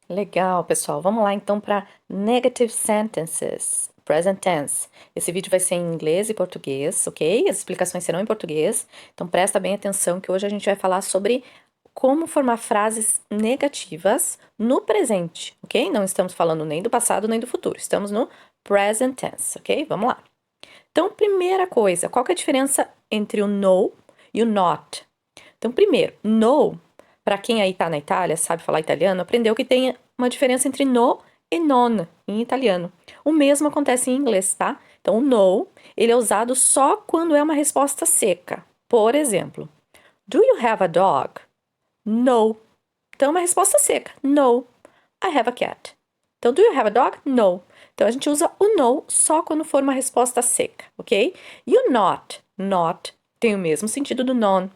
Legal, pessoal. Vamos lá então para negative sentences, present tense. Esse vídeo vai ser em inglês e português, ok? As explicações serão em português. Então presta bem atenção que hoje a gente vai falar sobre como formar frases negativas no presente, ok? Não estamos falando nem do passado nem do futuro, estamos no present tense, ok? Vamos lá. Então, primeira coisa, qual que é a diferença entre o no e o not? Então, primeiro, no, para quem aí tá na Itália, sabe falar italiano, aprendeu que tem uma diferença entre no e non em italiano. O mesmo acontece em inglês, tá? Então, o no, ele é usado só quando é uma resposta seca. Por exemplo, do you have a dog? No. Então, é uma resposta seca. No. I have a cat. Então, do you have a dog? No. Então, a gente usa o no só quando for uma resposta seca, ok? E o not? Not tem o mesmo sentido do non,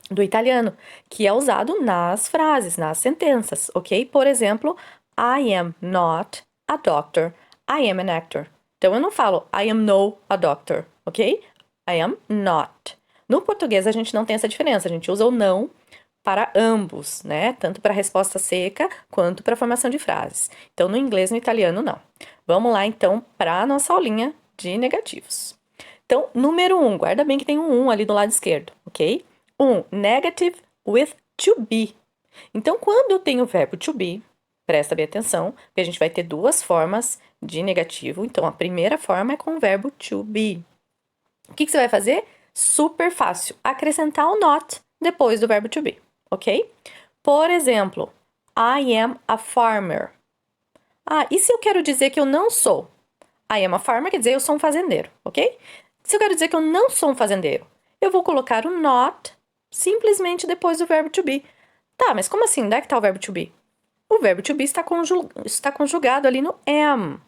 do italiano, que é usado nas frases, nas sentenças, ok? Por exemplo, I am not a doctor. I am an actor. Então, eu não falo I am no a doctor, ok? I am not. No português, a gente não tem essa diferença. A gente usa o não para ambos, né? Tanto para resposta seca quanto para formação de frases. Então, no inglês e no italiano, não. Vamos lá, então, para a nossa aulinha de negativos. Então, número 1, guarda bem que tem um 1 ali do lado esquerdo, ok? Negative with to be. Então, quando eu tenho o verbo to be, presta bem atenção, que a gente vai ter duas formas de negativo. Então, a primeira forma é com o verbo to be. O que você vai fazer? Super fácil. Acrescentar o not depois do verbo to be, ok? Por exemplo, I am a farmer. Ah, e se eu quero dizer que eu não sou? I am a farmer quer dizer eu sou um fazendeiro, ok? Se eu quero dizer que eu não sou um fazendeiro, eu vou colocar o not simplesmente depois do verbo to be. Tá, mas como assim? Onde é que tá o verbo to be? O verbo to be está conjugado ali no am.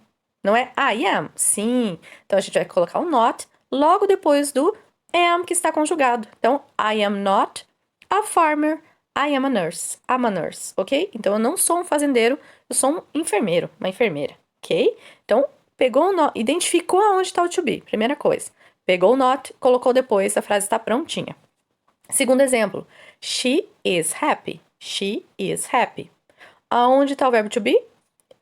Não é I am? Sim. Então a gente vai colocar o not logo depois do am que está conjugado. Então, I am not a farmer. I am a nurse. I'm a nurse, ok? Então eu não sou um fazendeiro, eu sou um enfermeiro, uma enfermeira, ok? Então, pegou o not, identificou aonde está o to be, primeira coisa. Pegou o not, colocou depois, a frase está prontinha. Segundo exemplo, she is happy. She is happy. Aonde está o verbo to be?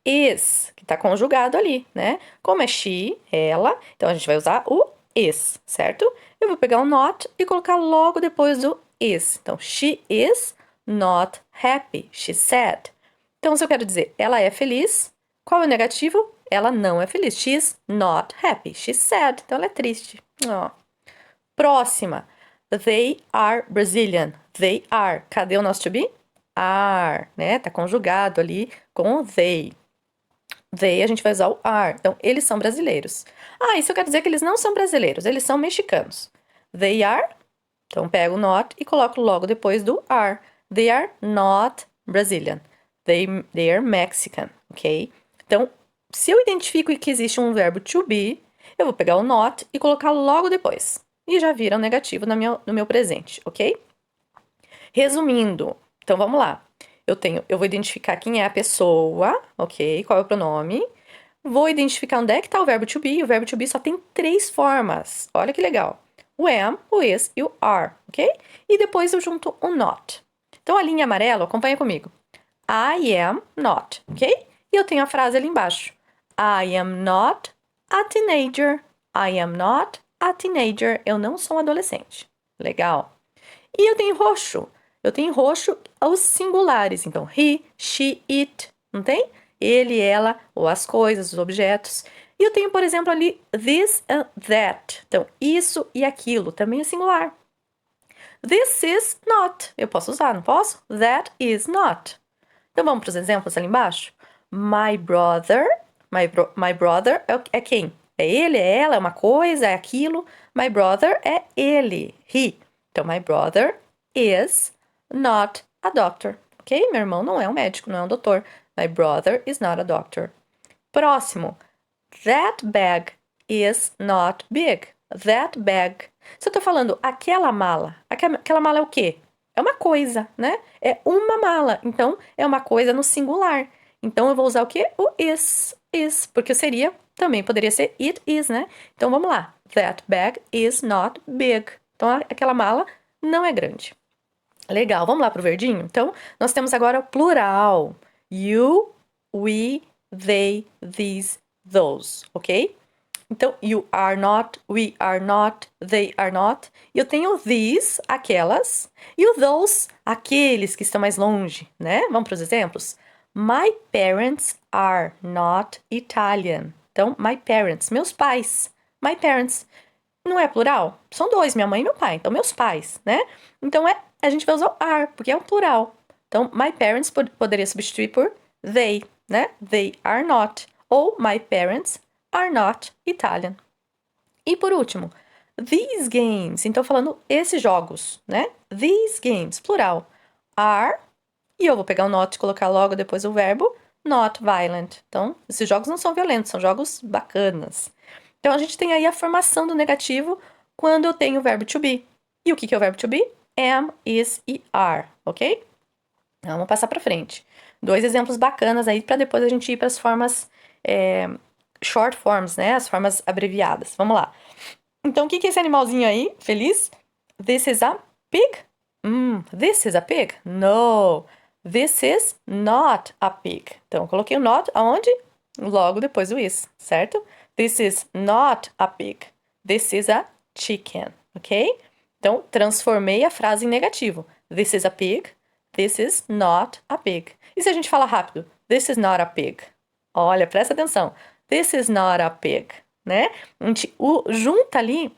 Is, que está conjugado ali, né? Como é she, ela, então a gente vai usar o is, certo? Eu vou pegar o not e colocar logo depois do is. Então, she is not happy. She's sad. Então, se eu quero dizer ela é feliz, qual é o negativo? Ela não é feliz. She's not happy. She's sad. Então, ela é triste. Oh. Próxima. They are Brazilian. They are. Cadê o nosso to be? Are, né? Tá conjugado ali com o they. They, a gente vai usar o are. Então, eles são brasileiros. Ah, isso quer dizer que eles não são brasileiros, eles são mexicanos. They are. Então, pego o not e coloco logo depois do are. They are not Brazilian. They are Mexican, ok? Então, se eu identifico que existe um verbo to be, eu vou pegar o not e colocar logo depois. E já vira um negativo no meu presente, ok? Resumindo, então vamos lá. Eu vou identificar quem é a pessoa, ok? Qual é o pronome. Vou identificar onde é que está o verbo to be. O verbo to be só tem 3 formas. Olha que legal. O am, o is e o are, ok? E depois eu junto o not. Então a linha amarela, acompanha comigo. I am not, ok? E eu tenho a frase ali embaixo. I am not a teenager. I am not a teenager. Eu não sou um adolescente. Legal. E eu tenho roxo. Eu tenho roxo os singulares. Então, he, she, it. Não tem? Ele, ela, ou as coisas, os objetos. E eu tenho, por exemplo, ali this and that. Então, isso e aquilo também é singular. This is not. Eu posso usar, não posso? That is not. Então, vamos para os exemplos ali embaixo? My brother. My brother é quem? É ele, é ela, é uma coisa, é aquilo. My brother é ele, he. Então, my brother is not a doctor, ok? Meu irmão não é um médico, não é um doutor. My brother is not a doctor. Próximo. That bag is not big. That bag. Se eu tô falando aquela mala é o quê? É uma coisa, né? É uma mala. Então, é uma coisa no singular. Então, eu vou usar o quê? O is. Is. Porque também poderia ser it is, né? Então, vamos lá. That bag is not big. Então, aquela mala não é grande. Legal, vamos lá pro verdinho? Então, nós temos agora o plural. You, we, they, these, those, ok? Então, you are not, we are not, they are not. E eu tenho these, aquelas, e o those, aqueles que estão mais longe, né? Vamos para os exemplos? My parents are not Italian. Então, my parents, meus pais. My parents. Não é plural? São dois, minha mãe e meu pai. Então, meus pais, né? Então, a gente vai usar o are, porque é um plural. Então, my parents poderia substituir por they, né? They are not. Ou my parents are not Italian. E por último, these games. Então, falando esses jogos, né? These games, plural. Are, e eu vou pegar o not e colocar logo depois o verbo, not violent. Então, esses jogos não são violentos, são jogos bacanas. Então, a gente tem aí a formação do negativo quando eu tenho o verbo to be. E o que é o verbo to be? Am, is e are, ok? Então, vamos passar para frente. Dois exemplos bacanas aí para depois a gente ir para as formas short forms, né? As formas abreviadas. Vamos lá. Então, o que é esse animalzinho aí? Feliz? This is a pig? This is a pig? No. This is not a pig. Então, coloquei o not aonde? Logo depois do is, certo? This is not a pig. This is a chicken, ok? Então, transformei a frase em negativo. This is a pig. This is not a pig. E se a gente fala rápido? This is not a pig. Olha, presta atenção. This is not a pig, né? A gente junta ali,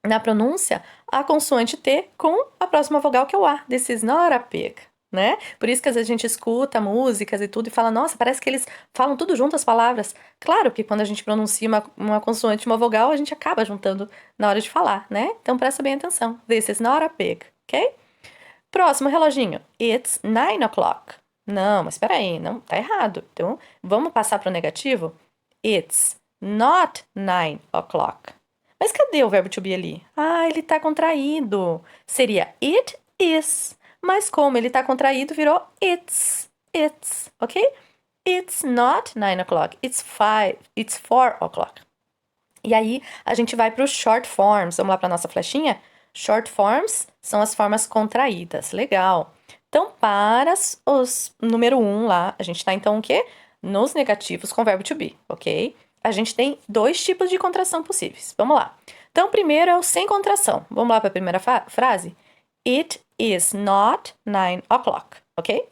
na pronúncia, a consoante T com a próxima vogal, que é o A. This is not a pig, né? Por isso que às vezes a gente escuta músicas e tudo e fala, nossa, parece que eles falam tudo junto as palavras. Claro que quando a gente pronuncia uma consoante e uma vogal, a gente acaba juntando na hora de falar, né? Então presta bem atenção. This is not a pig, ok? Próximo reloginho. It's 9 o'clock. Não, mas espera aí, não, tá errado. Então, vamos passar para o negativo? It's not 9 o'clock. Mas cadê o verbo to be ali? Ah, ele tá contraído. Seria it is. Mas como ele tá contraído, virou it's, ok? It's not 9 o'clock. It's 4 o'clock. E aí, a gente vai para os short forms. Vamos lá para nossa flechinha? Short forms são as formas contraídas. Legal. Então, para os número 1 lá, a gente tá então o quê? Nos negativos com verbo to be, ok? A gente tem dois tipos de contração possíveis. Vamos lá. Então, primeiro é o sem contração. Vamos lá para a primeira frase? It is not 9 o'clock, ok?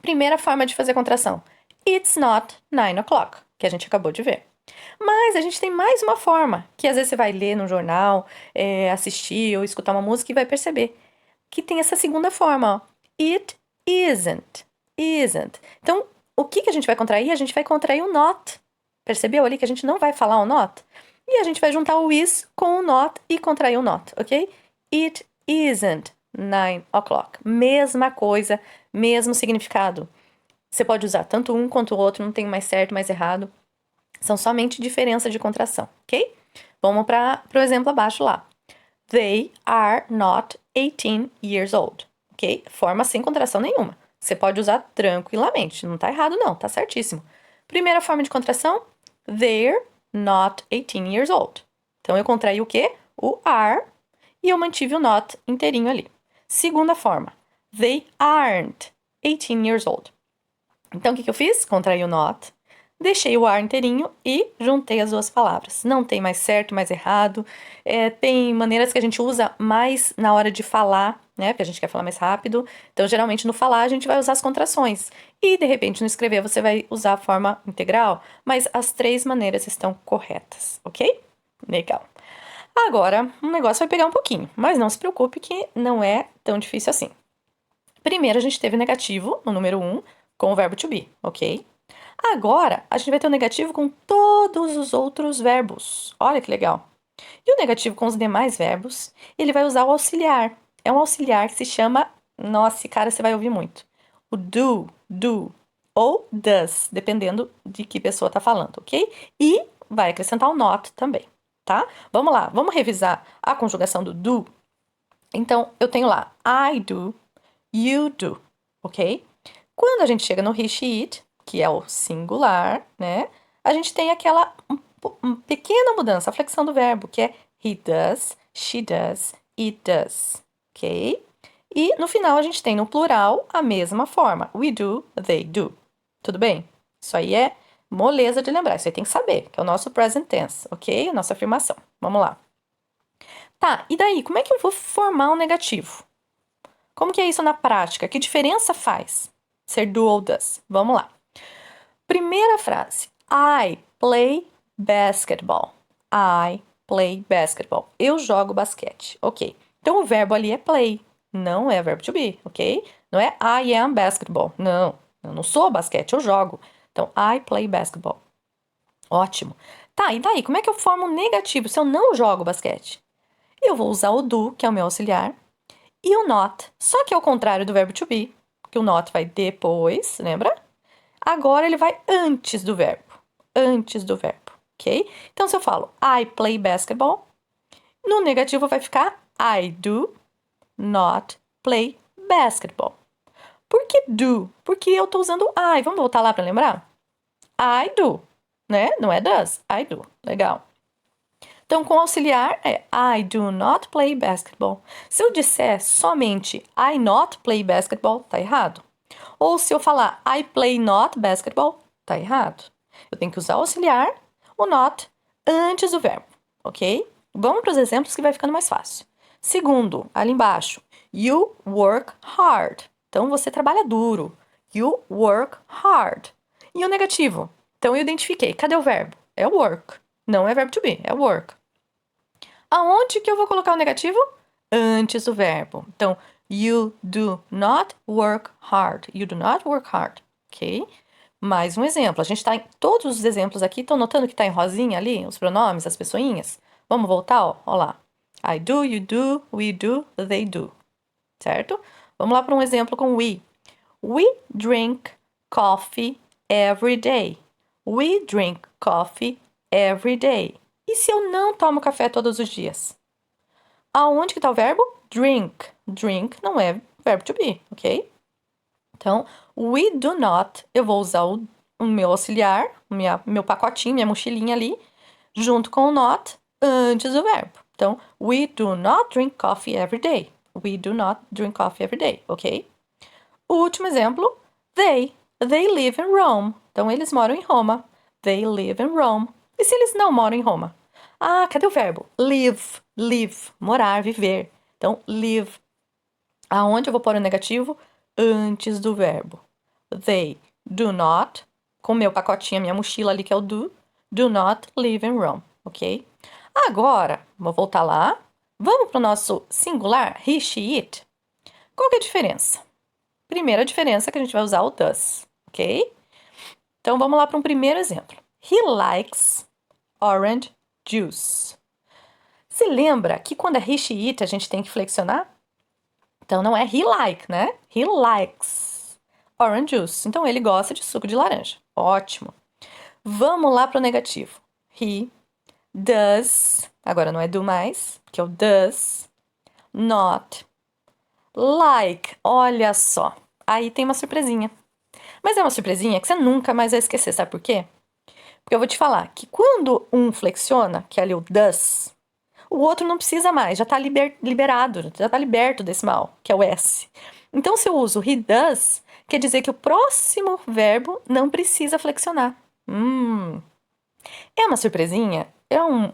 Primeira forma de fazer contração. It's not 9 o'clock, que a gente acabou de ver. Mas a gente tem mais uma forma, que às vezes você vai ler no jornal, assistir ou escutar uma música e vai perceber que tem essa segunda forma, ó. It isn't. Então, o que a gente vai contrair? A gente vai contrair o not. Percebeu ali que a gente não vai falar o not? E a gente vai juntar o is com o not e contrair o not, ok? It isn't 9 o'clock. Mesma coisa, mesmo significado. Você pode usar tanto um quanto o outro, não tem mais certo, mais errado. São somente diferenças de contração, ok? Vamos para o exemplo abaixo lá. They are not 18 years old, ok? Forma sem contração nenhuma. Você pode usar tranquilamente, não tá errado não, tá certíssimo. Primeira forma de contração, they're not 18 years old. Então, eu contraí o quê? O are, e eu mantive o not inteirinho ali. Segunda forma, they aren't 18 years old. Então, o que eu fiz? Contraí o not, deixei o are inteirinho e juntei as duas palavras. Não tem mais certo, mais errado. Tem maneiras que a gente usa mais na hora de falar, né? Porque a gente quer falar mais rápido. Então, geralmente, no falar, a gente vai usar as contrações. E, de repente, no escrever, você vai usar a forma integral. Mas as três maneiras estão corretas, ok? Legal. Agora, o negócio vai pegar um pouquinho. Mas não se preocupe que não é tão difícil assim. Primeiro, a gente teve negativo no número 1 com o verbo to be, ok? Agora, a gente vai ter o negativo com todos os outros verbos. Olha que legal. E o negativo com os demais verbos, ele vai usar o auxiliar. É um auxiliar que se chama... Nossa, cara, você vai ouvir muito. O do, ou does, dependendo de que pessoa tá falando, ok? E vai acrescentar o not também, tá? Vamos lá, vamos revisar a conjugação do do. Então, eu tenho lá I do, you do, ok? Quando a gente chega no he, she, it, que é o singular, né? A gente tem aquela pequena mudança, a flexão do verbo, que é he does, she does, it does, ok? E no final a gente tem no plural a mesma forma, we do, they do. Tudo bem? Isso aí é moleza de lembrar. Isso aí tem que saber, que é o nosso present tense, ok? A nossa afirmação. Vamos lá. Tá, e daí? Como é que eu vou formar um negativo? Como que é isso na prática? Que diferença faz ser do ou does? Vamos lá. Primeira frase. I play basketball. I play basketball. Eu jogo basquete. Ok. Então o verbo ali é play. Não é verbo to be, ok? Não é I am basketball. Não. Eu não sou basquete, eu jogo. Então, I play basketball. Ótimo. Tá, e daí? Como é que eu formo um negativo se eu não jogo basquete? Eu vou usar o do, que é o meu auxiliar, e o not. Só que ao contrário do verbo to be, que o not vai depois, lembra? Agora ele vai antes do verbo. Antes do verbo, ok? Então, se eu falo I play basketball, no negativo vai ficar I do not play basketball. Por que do? Porque eu tô usando I. Vamos voltar lá para lembrar? I do, né? Não é does. I do. Legal. Então, com auxiliar é I do not play basketball. Se eu disser somente I not play basketball, tá errado. Ou se eu falar I play not basketball, tá errado. Eu tenho que usar o auxiliar, o not, antes do verbo, ok? Vamos para os exemplos que vai ficando mais fácil. Segundo, ali embaixo, you work hard. Então, você trabalha duro. You work hard. E o negativo? Então, eu identifiquei. Cadê o verbo? É work. Não é verbo to be, é work. Aonde que eu vou colocar o negativo? Antes do verbo. Então, you do not work hard. You do not work hard, ok? Mais um exemplo. A gente tá em todos os exemplos aqui. Estão notando que tá em rosinha ali, os pronomes, as pessoinhas? Vamos voltar, ó. Ó lá. I do, you do, we do, they do. Certo? Vamos lá para um exemplo com we. We drink coffee every day. We drink coffee every day. E se eu não tomo café todos os dias? Aonde que está o verbo? Drink. Drink não é verbo to be, ok? Então, we do not, eu vou usar o meu auxiliar, meu pacotinho, minha mochilinha ali, junto com o not, antes do verbo. Então, we do not drink coffee every day. We do not drink coffee every day, ok? O último exemplo, they live in Rome. Então, eles moram em Roma. They live in Rome. E se eles não moram em Roma? Ah, cadê o verbo? Live, live, morar, viver. Então, live. Aonde eu vou pôr o negativo? Antes do verbo. They do not, com meu pacotinho, minha mochila ali que é o do not live in Rome, ok? Agora, vou voltar lá. Vamos para o nosso singular, he, she, it. Qual que é a diferença? Primeira diferença é que a gente vai usar o does, ok? Então, vamos lá para um primeiro exemplo. He likes orange juice. Se lembra que quando é he, she, it, a gente tem que flexionar? Então, não é he like, né? He likes orange juice. Então, ele gosta de suco de laranja. Ótimo. Vamos lá para o negativo. He does, agora não é do mais, que é o does not like. Olha só. Aí tem uma surpresinha. Mas é uma surpresinha que você nunca mais vai esquecer, sabe por quê? Porque eu vou te falar que quando um flexiona, que é ali o does, o outro não precisa mais, já está liberado, já está liberto desse mal, que é o S. Então, se eu uso he does, quer dizer que o próximo verbo não precisa flexionar. É uma surpresinha,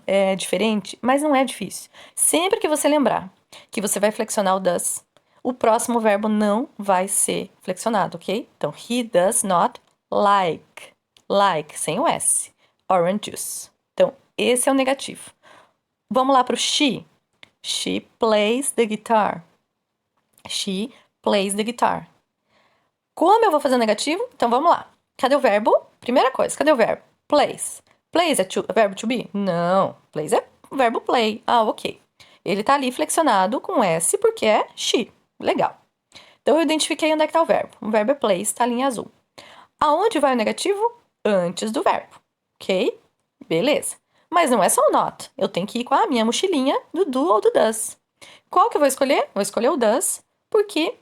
é diferente, mas não é difícil. Sempre que você lembrar que você vai flexionar o does, o próximo verbo não vai ser flexionado, ok? Então, he does not like. Like, sem o S. Orange juice. Então, esse é o negativo. Vamos lá para o she. She plays the guitar. She plays the guitar. Como eu vou fazer o negativo? Então, vamos lá. Cadê o verbo? Primeira coisa, cadê o verbo? Plays. Plays é verbo to be? Não. Plays é o verbo play. Ah, ok. Ele tá ali flexionado com S porque é she. Legal. Então, eu identifiquei onde é que tá o verbo. O verbo é plays, tá ali em azul. Aonde vai o negativo? Antes do verbo. Ok? Beleza. Mas não é só o not. Eu tenho que ir com a minha mochilinha do do ou do does. Qual que eu vou escolher? Vou escolher o does, porque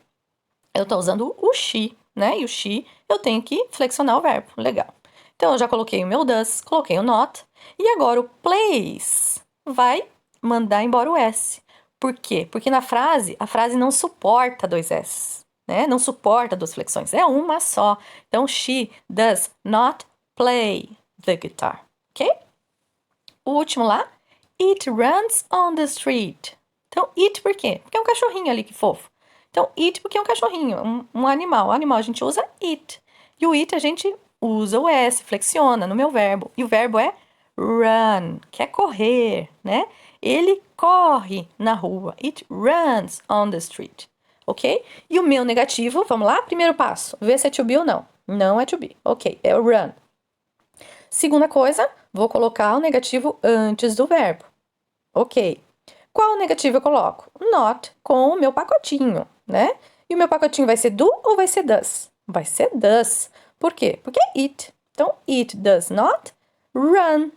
eu tô usando o she, né? E o she, eu tenho que flexionar o verbo. Legal. Então, eu já coloquei o meu does, coloquei o not. E agora o plays vai mandar embora o S. Por quê? Porque na frase, a frase não suporta dois S, né? Não suporta duas flexões, é uma só. Então, she does not play the guitar, ok? O último lá, it runs on the street. Então, it por quê? Porque é um cachorrinho ali, que fofo. Então, it porque é um cachorrinho, um animal. O animal a gente usa it. E o it a gente usa o S, flexiona no meu verbo. E o verbo é run, que é correr, né? Ele corre na rua. It runs on the street. Ok? E o meu negativo, vamos lá? Primeiro passo, ver se é to be ou não. Não é to be. Ok, é o run. Segunda coisa, vou colocar o negativo antes do verbo. Ok. Qual negativo eu coloco? Not com o meu pacotinho, né? E o meu pacotinho vai ser do ou vai ser does? Vai ser does. Por quê? Porque é it. Então, it does not run.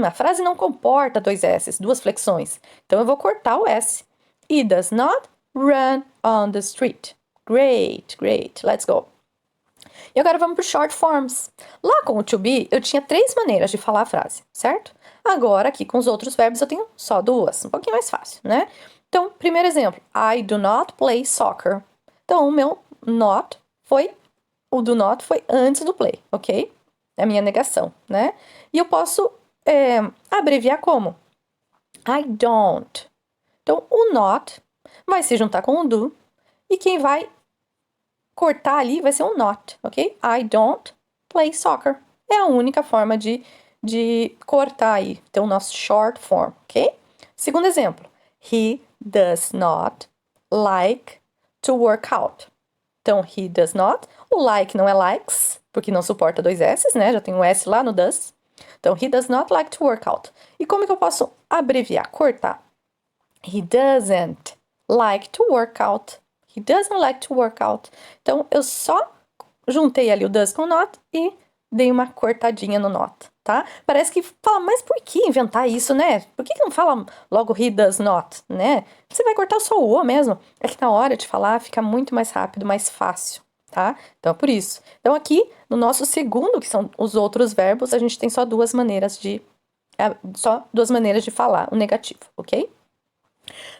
A frase não comporta dois S's, duas flexões. Então, eu vou cortar o S. It does not run on the street. Great, great. Let's go. E agora vamos para short forms. Lá com o to be, eu tinha 3 maneiras de falar a frase, certo? Agora, aqui com os outros verbos, eu tenho só 2. Um pouquinho mais fácil, né? Então, primeiro exemplo. I do not play soccer. Então, o meu not foi... O do not foi antes do play, ok? É a minha negação, né? E eu posso abreviar como? I don't. Então, o not vai se juntar com o do. E quem vai cortar ali vai ser um not, ok? I don't play soccer. É a única forma de cortar aí. Então, o nosso short form, ok? Segundo exemplo. He does not like to work out. Então, he does not. O like não é likes, porque não suporta dois S's, né? Já tem um S lá no does. Então, he does not like to work out. E como que eu posso abreviar, cortar? He doesn't like to work out. He doesn't like to work out. Então, eu só juntei ali o does com not e dei uma cortadinha no not, tá? Parece que fala, mas por que inventar isso, né? Por que não fala logo he does not, né? Você vai cortar só o mesmo. É que na hora de falar fica muito mais rápido, mais fácil, tá? Então, é por isso. Então, aqui, no nosso segundo, que são os outros verbos, a gente tem só duas maneiras de falar o negativo, ok?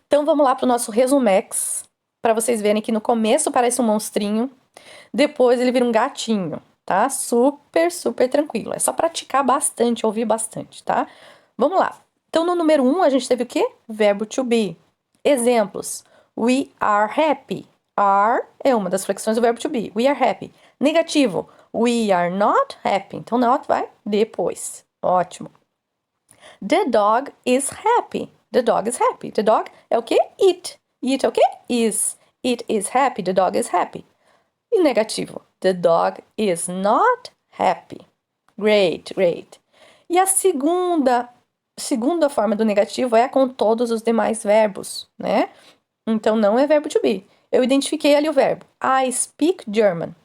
Então, vamos lá para o nosso resumex, para vocês verem que no começo parece um monstrinho, depois ele vira um gatinho, tá? Super, super tranquilo. É só praticar bastante, ouvir bastante, tá? Vamos lá. Então, no número 1, a gente teve o quê? Verbo to be. Exemplos. We are happy. Are é uma das flexões do verbo to be. We are happy. Negativo. We are not happy. Então, not vai depois. Ótimo. The dog is happy. The dog is happy. The dog é o quê? It. It é o quê? Is. It is happy. The dog is happy. E negativo. The dog is not happy. Great, great. E a segunda forma do negativo é com todos os demais verbos, né? Então, não é verbo to be. Eu identifiquei ali o verbo. I speak German.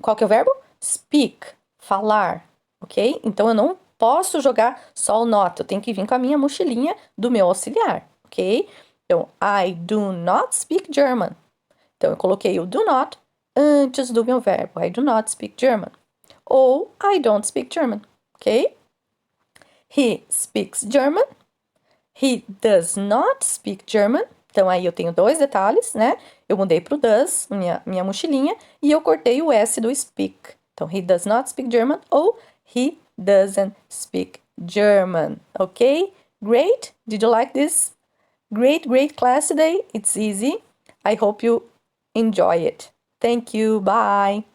Qual que é o verbo? Speak. Falar. Ok? Então, eu não posso jogar só o not. Eu tenho que vir com a minha mochilinha do meu auxiliar. Ok? Então, I do not speak German. Então, eu coloquei o do not antes do meu verbo. I do not speak German. Ou I don't speak German. Ok? He speaks German. He does not speak German. Então, aí eu tenho 2 detalhes, né? Eu mudei para o does, minha mochilinha, e eu cortei o S do speak. Então, he does not speak German ou he doesn't speak German. Okay? Great. Did you like this? Great, great class today. It's easy. I hope you enjoy it. Thank you. Bye.